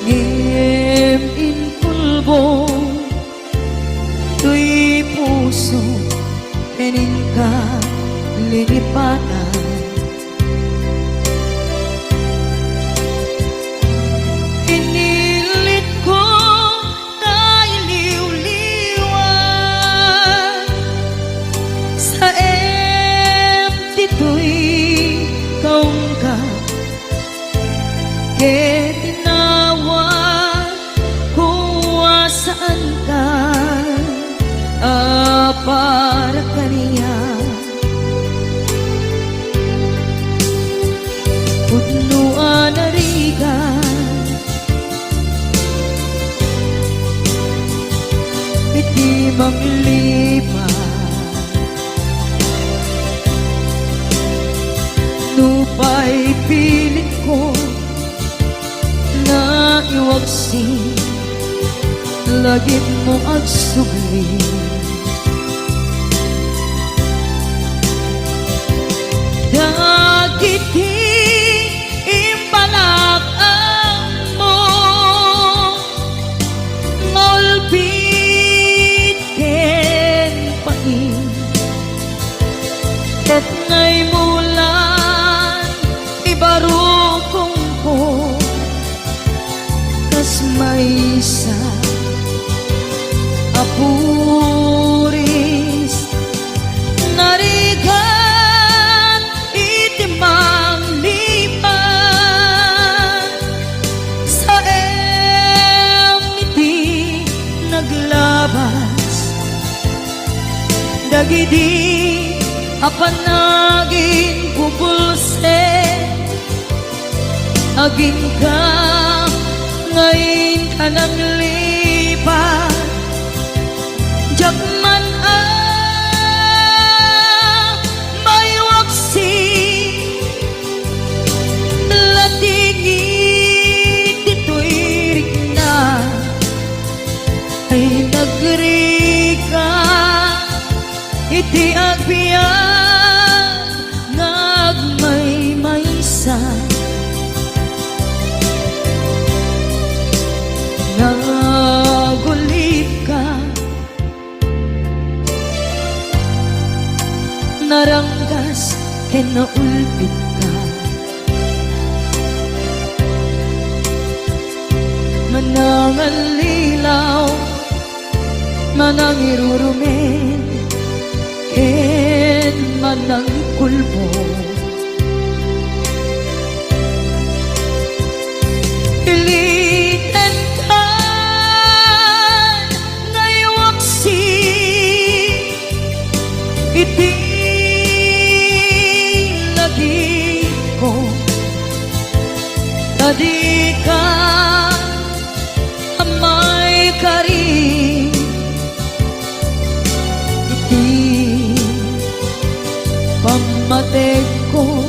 ngem in pulbo tuy puso penin ka lilipatan. Pinilit ko na iliw-liwan sa empty tuy kaung ka ke tinawag kung saan ka para kaniya pudnuan na rigan iti manglipat nupay pilit ko na iwagsin lagit mo agsugli dagiti imbalak ang mo ngolbit ken pain ket ngay mulan ibarukong ko kas maysa apuris narigan itimang lipan sa iti naglabas dagidi apanagin bubulse aging ka ngayon ka nang lipat jakman may waksi latingit dito'y rigna ay nagrika iti agbiyan nagmaymaysa nagulip ka naranggas ken naulpit ka manangalilaw manangirurumen ken manangkulbo iliten ka ngaywaksi iti tadi ka amay kari iti pamatek ko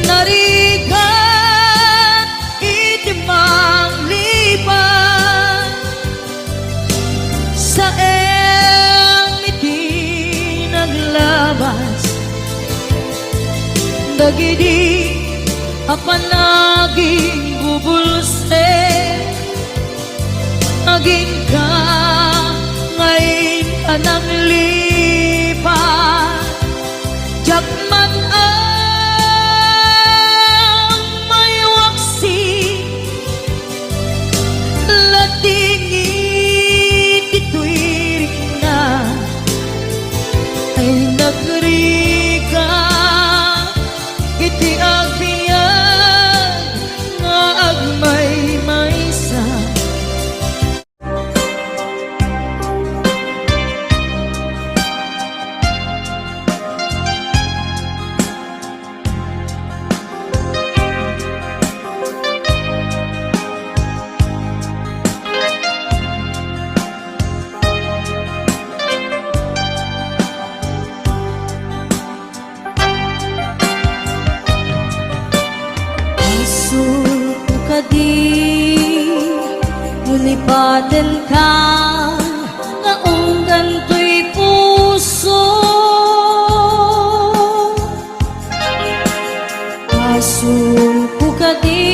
narigan iti manglipan sa iti naglabas dagidi apanaging bubulse aging ka ngayon ka nang lipat jakman ang may waksi latingit ito'y rigna ay nagrika iti agbiyan nga agmaymaysa Nulipatan ka nga unggan to'y puso Asumpo ka di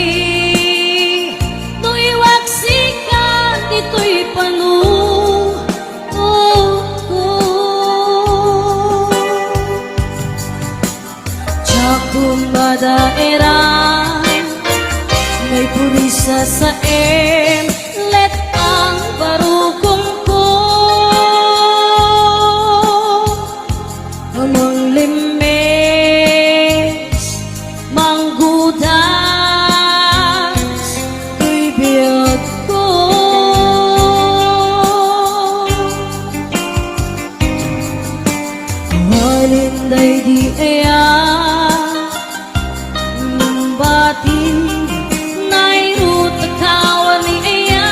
purisa sa let ang barugong ko. Amang limes, manggudas, tuy biyag ko. Malinday di aya batin nairut kawan ni aya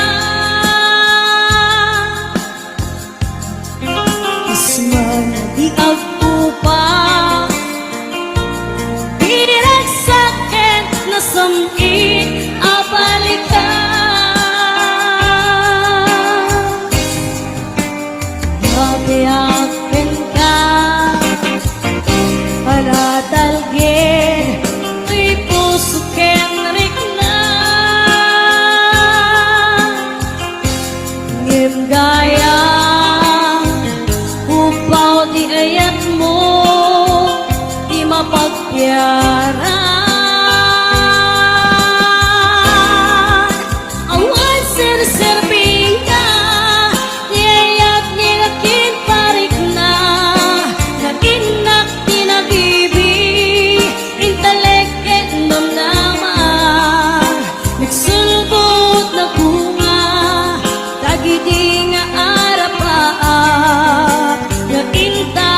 isman di agpupa diragsaken na samit abalikan mabiyakin ka panatalgin tuy puso ken rikna ngim gaya upaw di ayat mo di mapagpiaran awan sir-sirbing ka di ayat nilakin parik na naginak tinabibi inteleket namnaman nagsulbot na bunga tagidi nga arapaat nga inta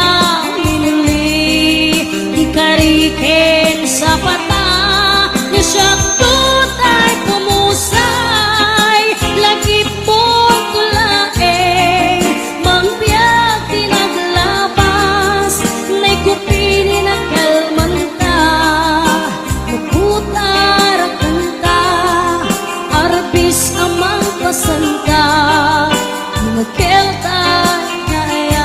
minuli ikariken sa pata nga syaktot ay pumusay lagi pong tulaeng mangbiag tinaglabas nay kupini na kalmanta maputar ang kanta arbis amang pasanta magkelta na ayan.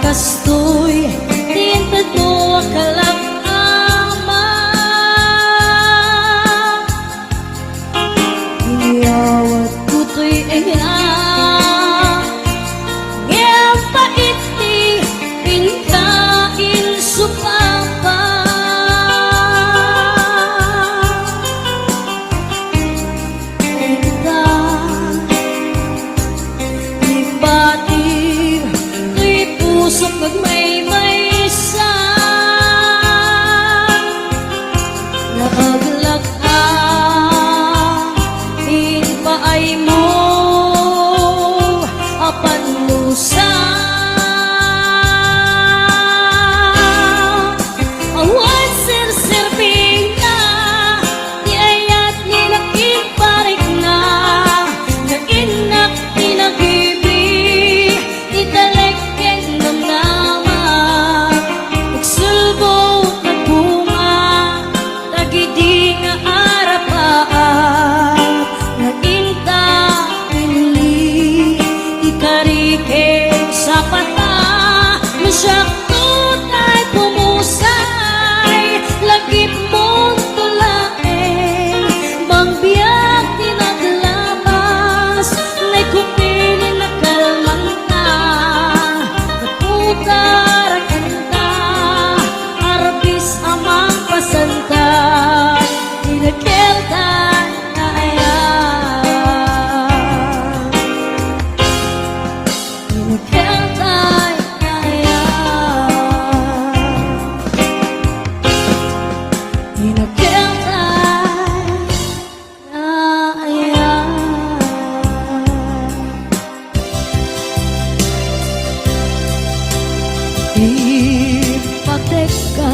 Kastoy tintad mo akalang ama iniyawat kuto'y aya ngayang paiti pinkain supapa kita ibatir pusok nagmay-maysa nakaglakan inpaay mo apan musa awan sir-sirbing ka di ayat nilakin parik na naginak tinagibi italek nagsulbot na bunga tagidi nga arapaat naginta pinili ikariken sa pata masyaktot ay pumusay lagip mong tulaeng mangbiyak tinaglabas nay kupili na kalmanta naputar ang kanta arbis amang pasanta inakelta na ayan inakelta na ayan inakelta na ayan ipatek ka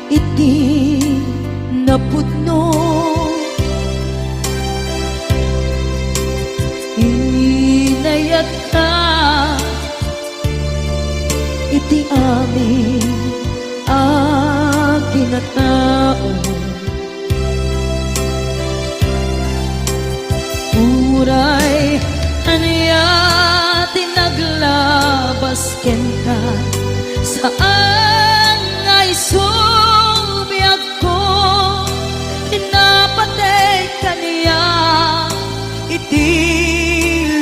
iti napudno tulad ka. Iti amin ang kinatao, uray anya tinaglabas ken ka, saan ngay subiyag ko, pinapatay ka niya, iti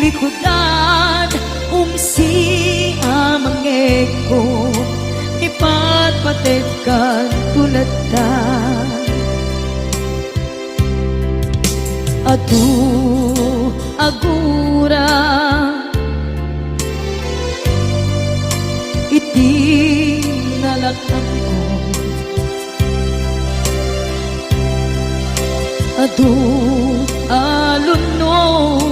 likodan, umsi amangeg ko, ipatpatay ka tulad ta. Adu agura iti nalakang ko, adu alunod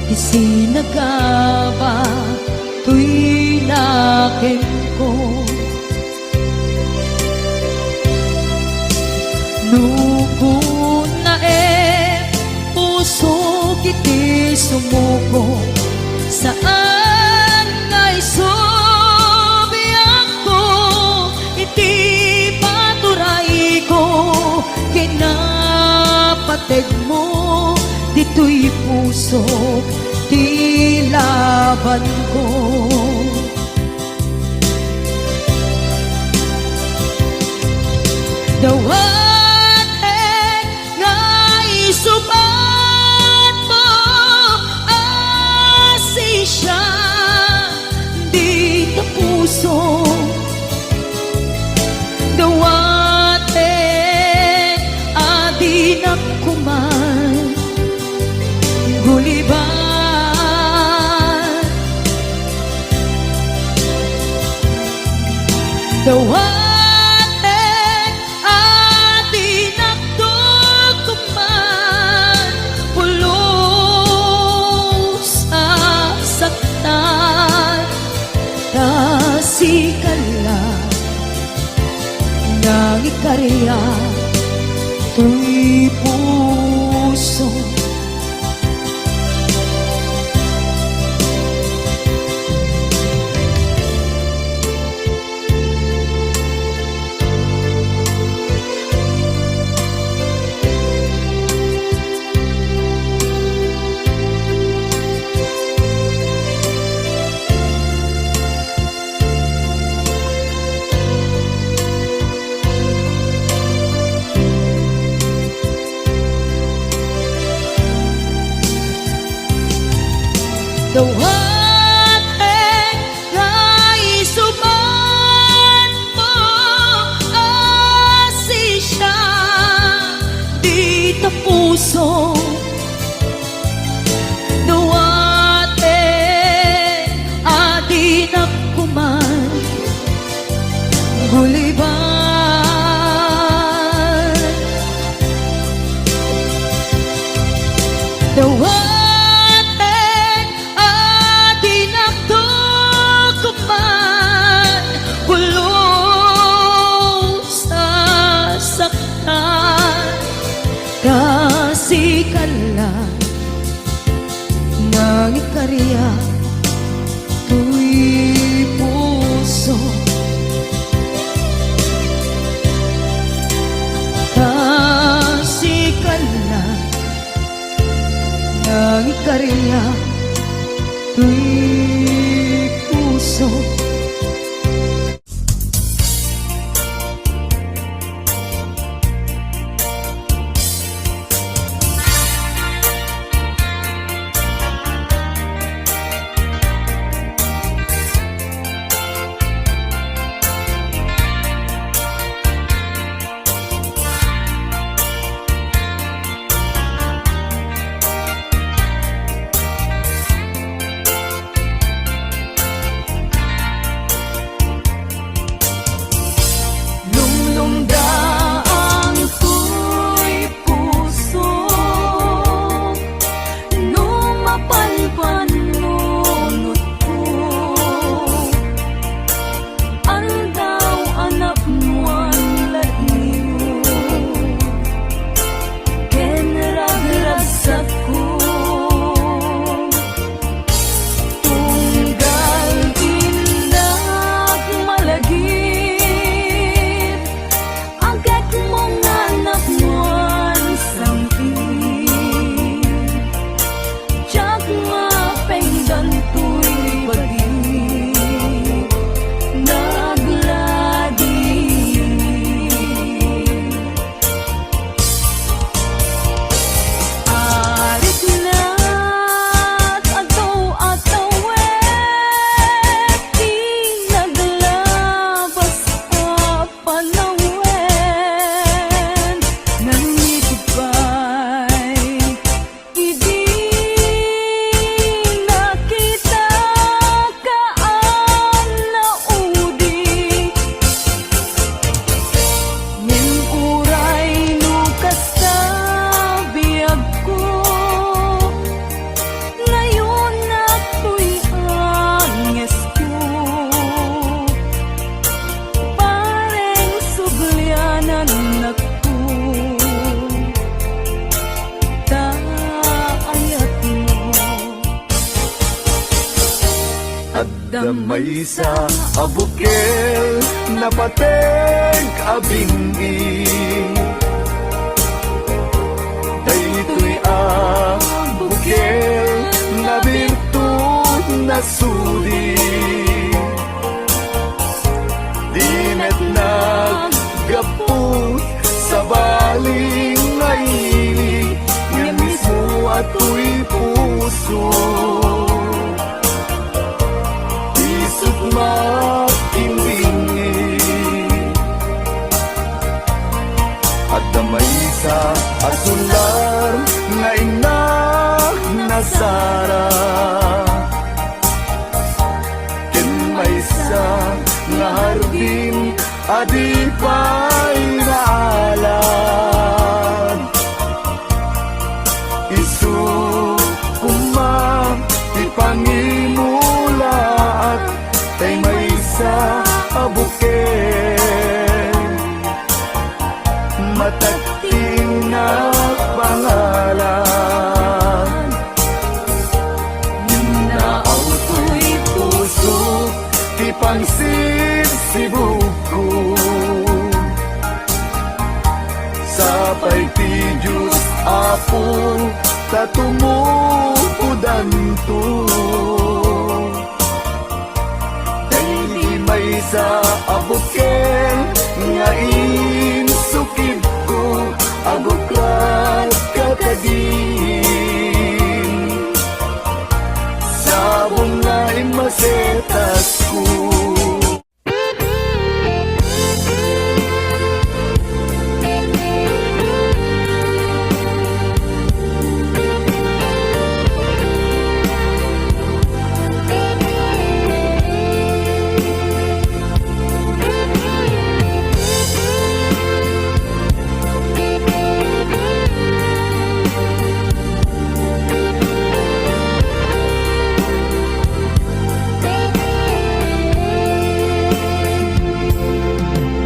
isinagaba tuy laking ko, nukun na puso kiti sumuko, saan ngay subiyag ko, iti paturay ko, kinapateg mo, dito'y puso, di laban ko. Dawateg ngay subat mo, asisya di ka puso. Dawateg adi na kuman, guliban. Dawateg nang ikarya tuy puso. Dawateg ngay subat mo, asisya di ta puso. Dawateg adi na kuman, guliban. Dawateg kasikala nang ikarya tuy puso. Kasikala nang ikarya tuy puso. Damay sa abukel na pateng abingi daytoy abukel na birtud na suri di met naggapot sa baling ngaili nga mismo ato'y puso isut makimbingi at damay sa asular nga inak nasara ken may sa nga hardin adi pa'y naalan isu kumang ipangimulaat kay may sa abukel matagting na pangalan naaw to'y puso ipangsid sibuko sapay ti Diyos apo tatumupudan to may sa abukel nga insukid ko aguklat kakadin sabong nga imasetas ko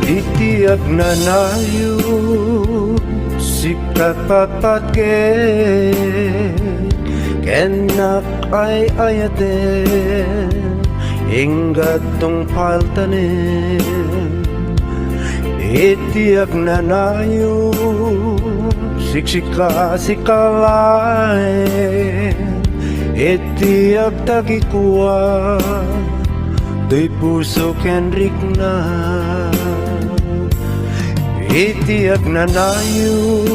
Itiyak na nayo sikat papatket kenak ay ayaten ingat tong paltanen itiyak na nayo siksika sikalain itiyak tagikuwa do'y puso kenrik na itiyak na nayo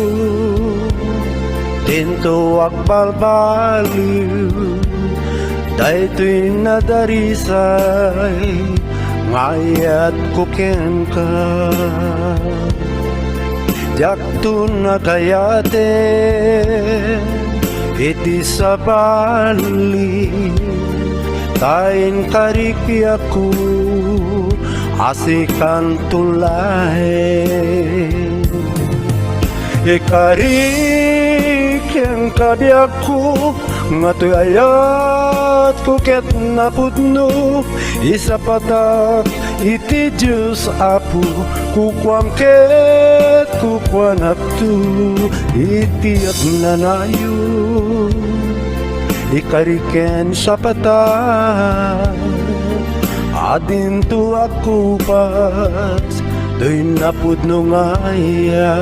tinto akbalbaliw daytoy nadarisay ngayat kuken ka diak to nakayate iti sa bali tain kariki ako asikan tulay ikarik yang kadiaku ngatoy ayat kuket napudno isa patak iti Diyos apu kukwam ket kukwanap tu iti at nanayo ikariken sa patak adin tu aku pas do'y napudno ngaya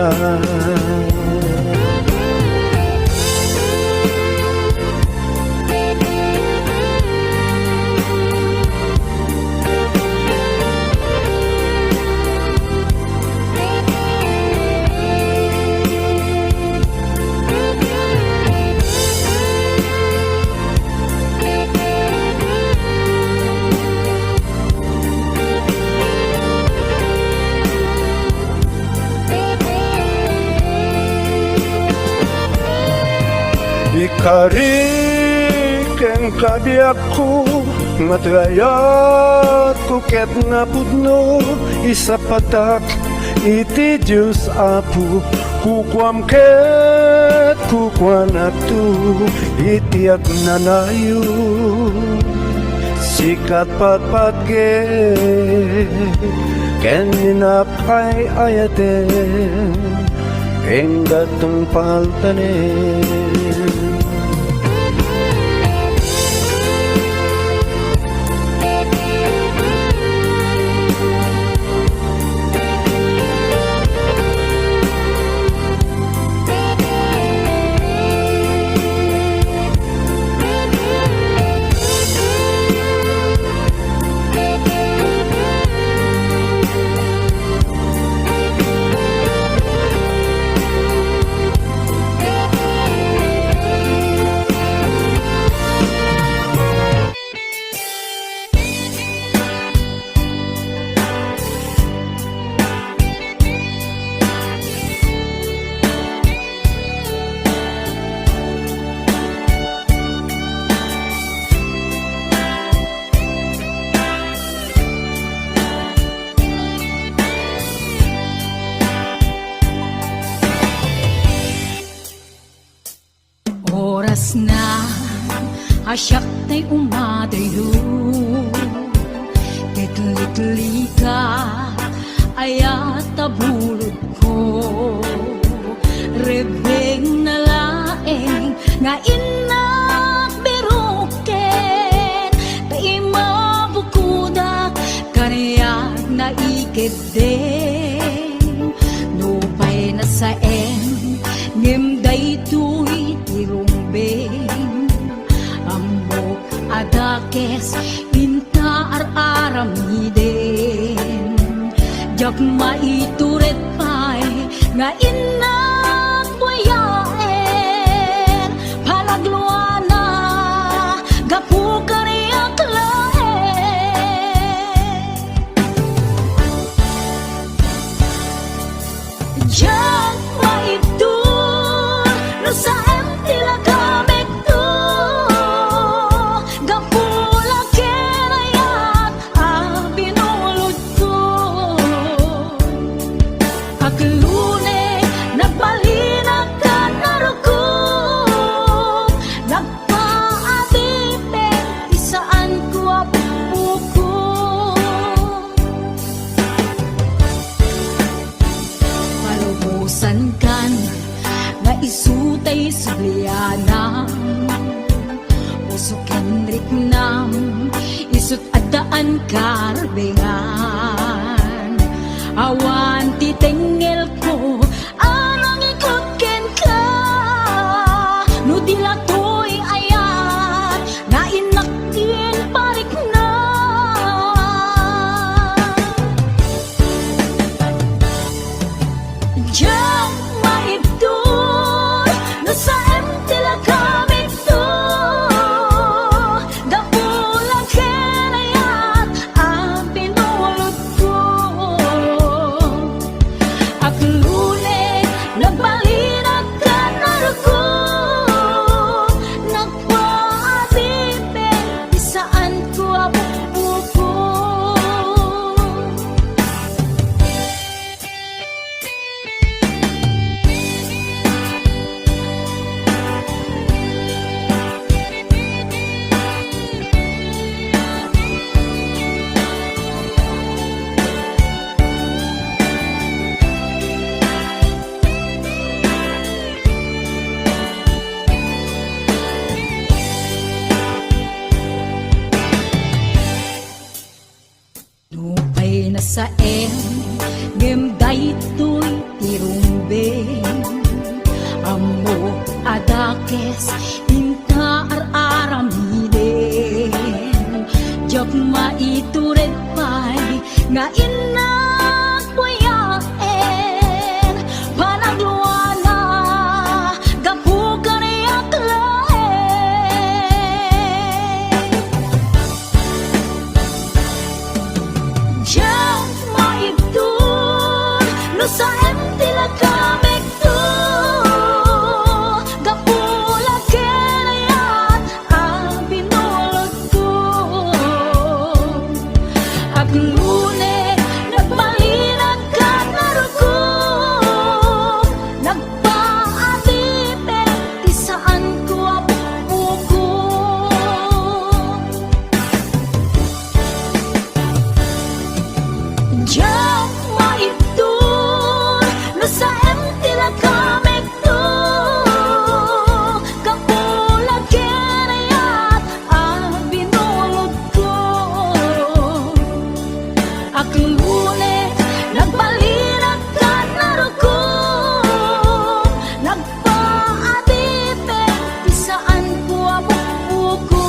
ikarik ang kadiaku matayat kuket napudno isa patak iti Diyos apu kukwam ket kukwanap tu itiak nanayo sikat patpatket ken ninapay ayaten enggatong paltanen asyak tay umadriyo. Kitli-tli ka, ayat tabulod ko. Rebeng na laeng, nga inak biruken. Tay mabukudak, kaniyag na ikideng. Nupay na saen, ngimday tuy tirumbeng. Ambo adakes, inta ar-aramiden. Jak maituret pay, nga inak buyaen. Palagluana, gapu kariyak laen. Jak maitur, no sa tila kamek to. Gapula kenayat, binulod ko. Aglune, nagbalinag ka narukog. Nagpaatipin, isaan ko apuko. Palubusan kan, nga isutay sublianam. Usukin riknam, isut adaan karbengan. Awan titengel ko, anang ikutken ka. No dilatoy ayat, na inakin parik na. Diyan maibdol, no sa tila kamit to. Gapula kenayat, binulod ko. Aglune, nagbalinag ka narukog. Nagpaatipin, isaan ko apupuko. Nupay na saen, gemday to'y tirumbeng. Amo adakes, inta ar-aramiden. Jak maitured pay, nga inak buyaen. Panagluana, gapu kariyak laen. Diyan maibdol, no sa tila kamek to. Gapula kenayat, binulod ko. Aglune, nagbalinag ka narukog. Nagpaatipin, isaan ko apupuko. Diyan maibdol, no sa tila kamek to. Gapula kenayat, binulod ko. Aglune, nagbalinag ka narukog. Nagpaatipin, isaan ko apupuko.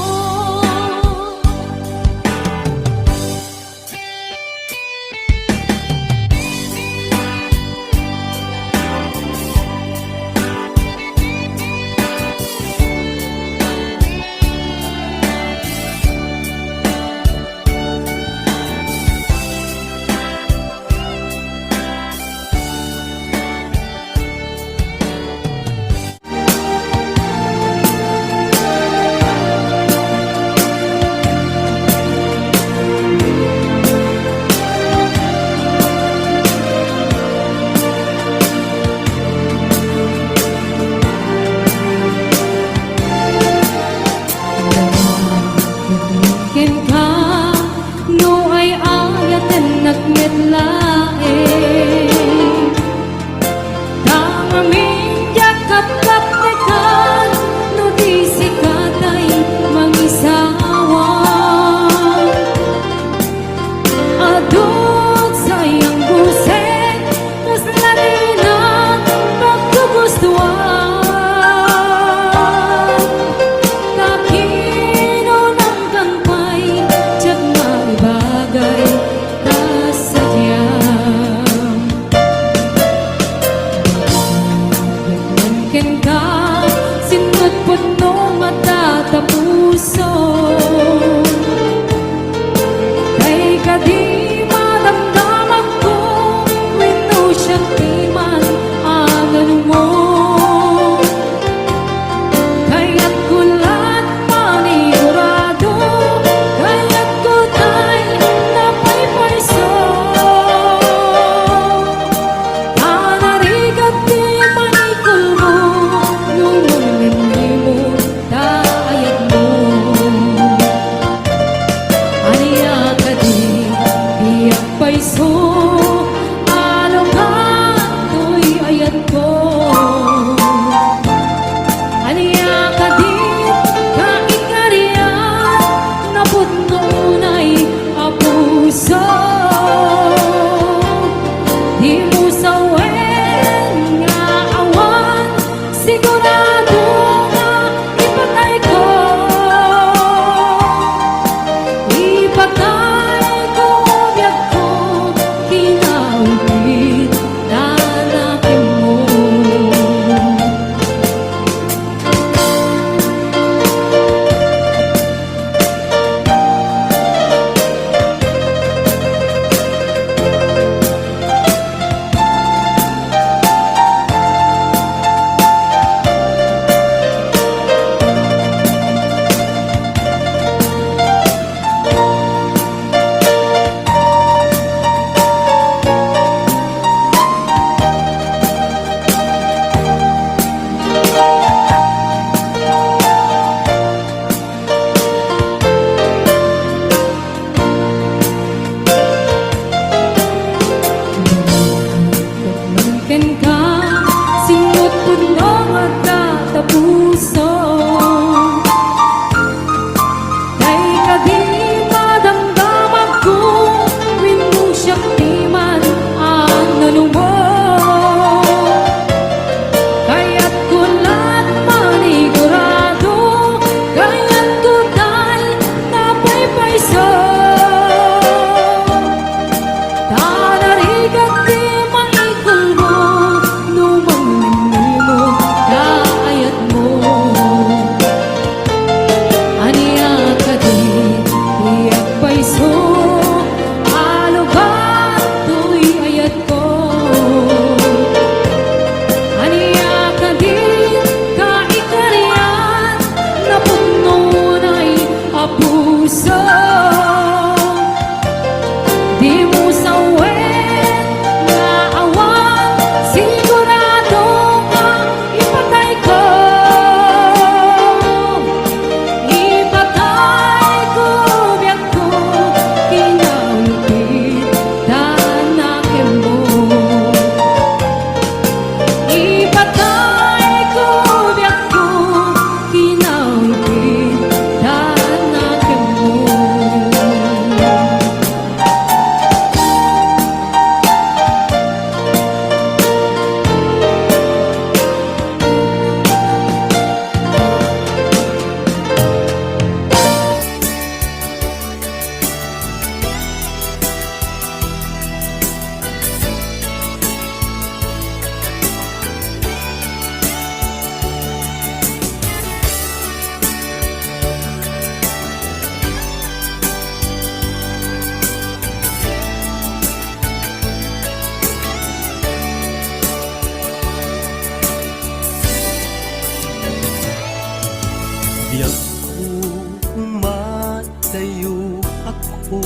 puso. Kay kadi madamdaman ko, wino siyang timan ang ano mo. Kaya't kulat panigurado, kaya't kutay napaypayso. Tanarigat di manikol mo, nung mamimili mo, dayag mo. Aniya ka di, diyak payso, along ka, to'y ayat ko. Aniya ka di, kaikariyan, naputnunay apuso. Di mo sawen nga awan, sigurado nga ipatay ko. Ipatay ko biyak ko, kinaupit nanakin mo. Pagmangkin ka, singot puno at tatapuso. Kay kadi madamdaman ko, wino siyang timan ang nalumo. Kaya't kulat manigurado, kaya't kutay napaypayso. Tanarigat di maikol mo, nung mamimili mo, daayat mo. Aniya ka di, diyak payso, alugan, to'y ayat ko. Aniya ka di, kaikariyan, naputnunay apuso. Di mo sawen nga awan, sigurado nga ipatay ko. Ipatay ko biyak ko, kinaupit nanakin mo. Ipatay ko biyak ko, kinaupit nanakin mo. Biyak ko umatayo ako,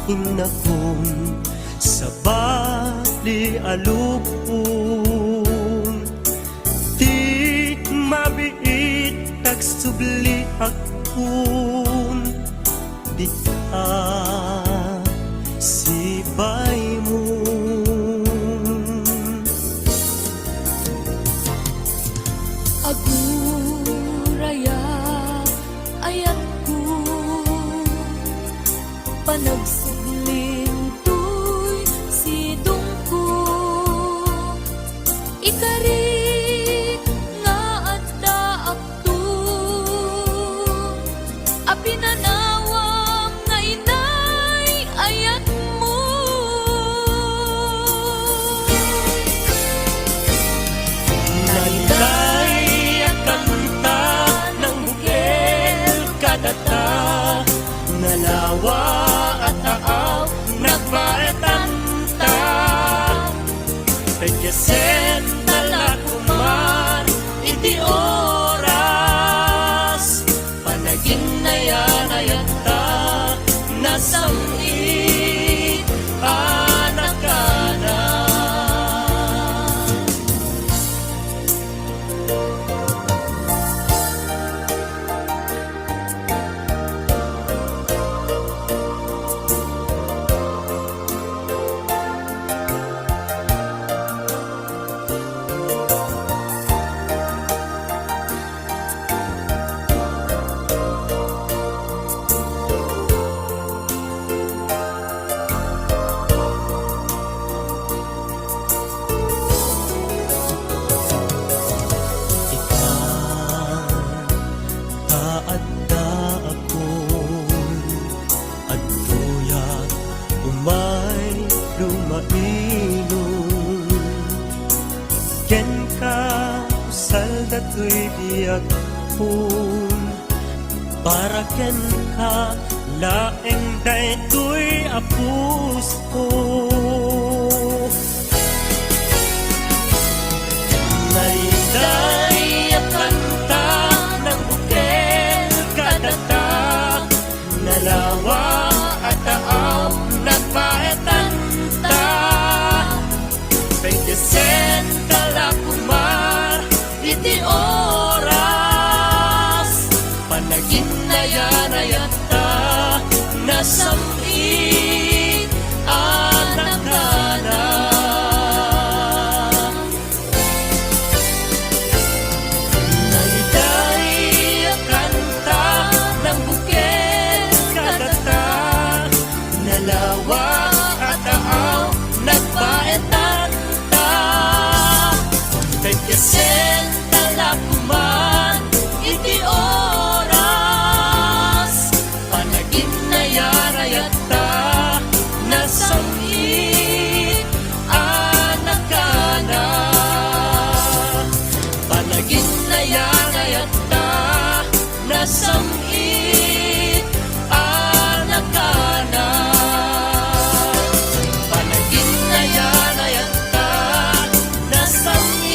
inakon sa bali alupon. Di mabiit tagsubli akon, di ka sibay mo. Aguraya ayat ko, panagsugling to'y sidong ko. Ikari nga adda akto, apinanawang nga inay ayat mo. Naitay ang kanta ng bukid kaadda akon at tuya umay lumainon ken ka usal datoy biyak pun para ken ka laeng daytoy apus ko Naiday at kanta ng bukel kadata nalawa at taaw nagpaetanta Pagkesen talakumar iti oras Panagin na yan ayata nasamit anak na Pagkesen talakuman iti oras Panagin na yarayata nasamit anak ka na Panagin na yarayata nasamit anak ka na Panagin na yarayata nasamit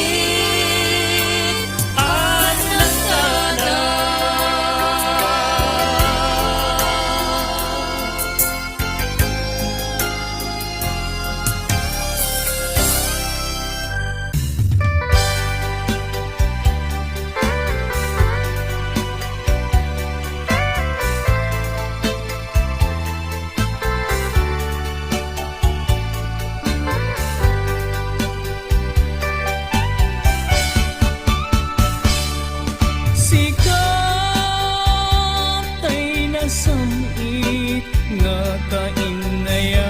samit nga kainayan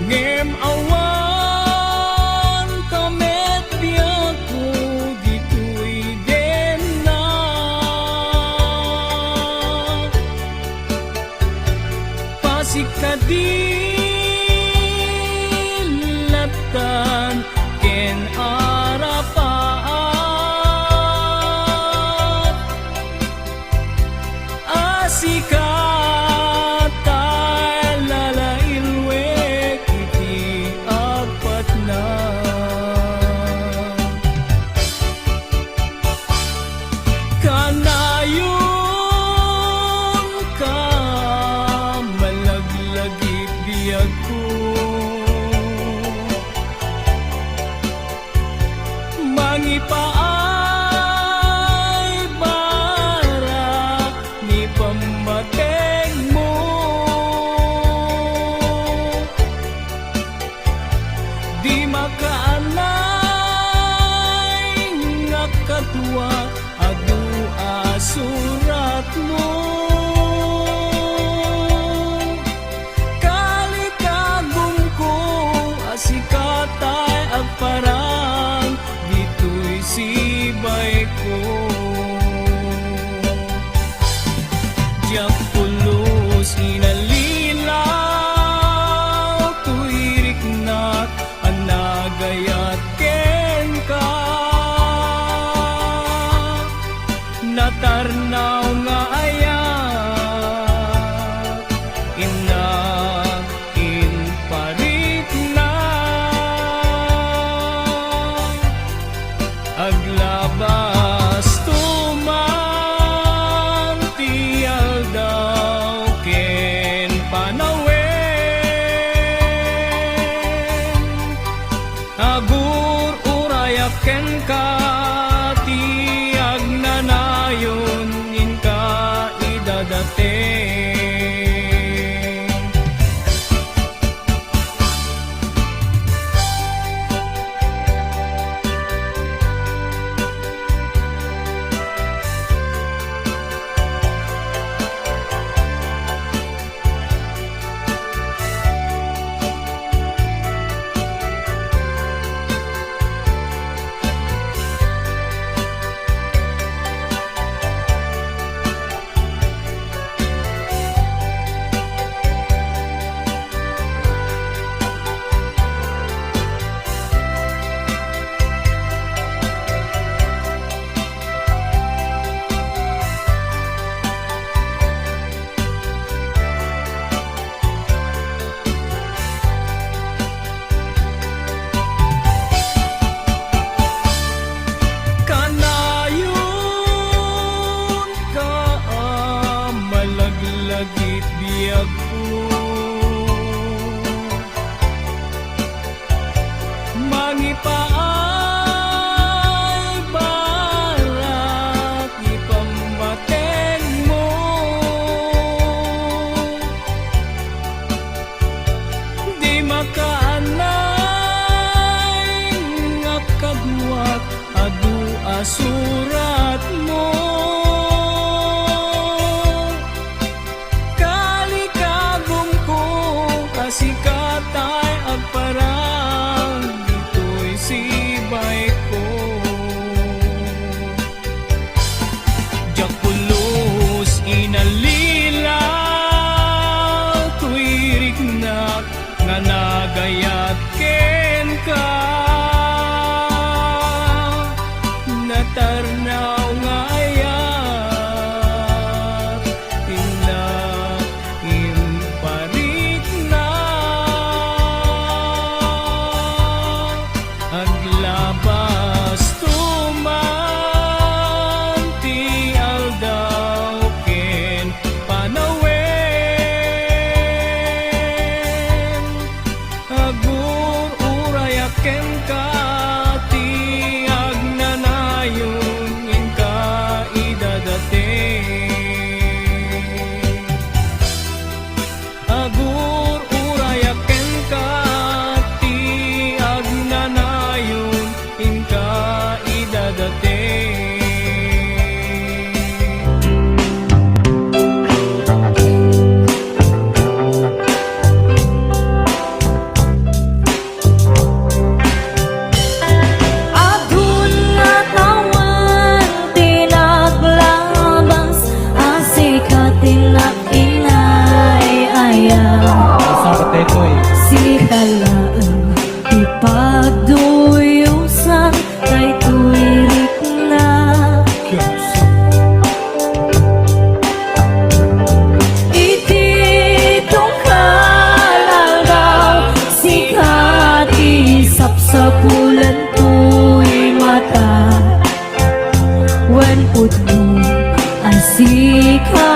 Ngem awan kamet biyak ko dito'y dem na pasikadilatan ken Sikatay lalailwek iti agpat na Kanayon ka malaglagip biyag ko Mangipaay bara ni pamateng mo Di makaanay nga katwa adu asurat mo Kalikagum ko asikatay agparang dito'y sibay ko Diyak pulos inalilaw tuwirik na anagayat ken ka Natarnaw nga ayat inag inparit na Aglabas tuman tiyal daw ken panawen Agur urayak ken ka tiyag nanayon in ka idadating masurat mo. Kalikagom ko kasikatay agparang dito'y sibay ko. Jakulos inalila tuwirik na nga nagayat ken ka. Natarnaw nga ayat ina imparik na aglabas tuman ti aldaw ken panawen agur urayaken ka ti agnanayon inka idadating agur urayaken ka ti agnanayon inka idadating. Adun nga tawan tinaglabas asikat tinakinay ayaw sikalaan ipagduyusan kay tuwirik na iti tungkalagaw sikat isapsapulan tuy mata wen putno ang sikat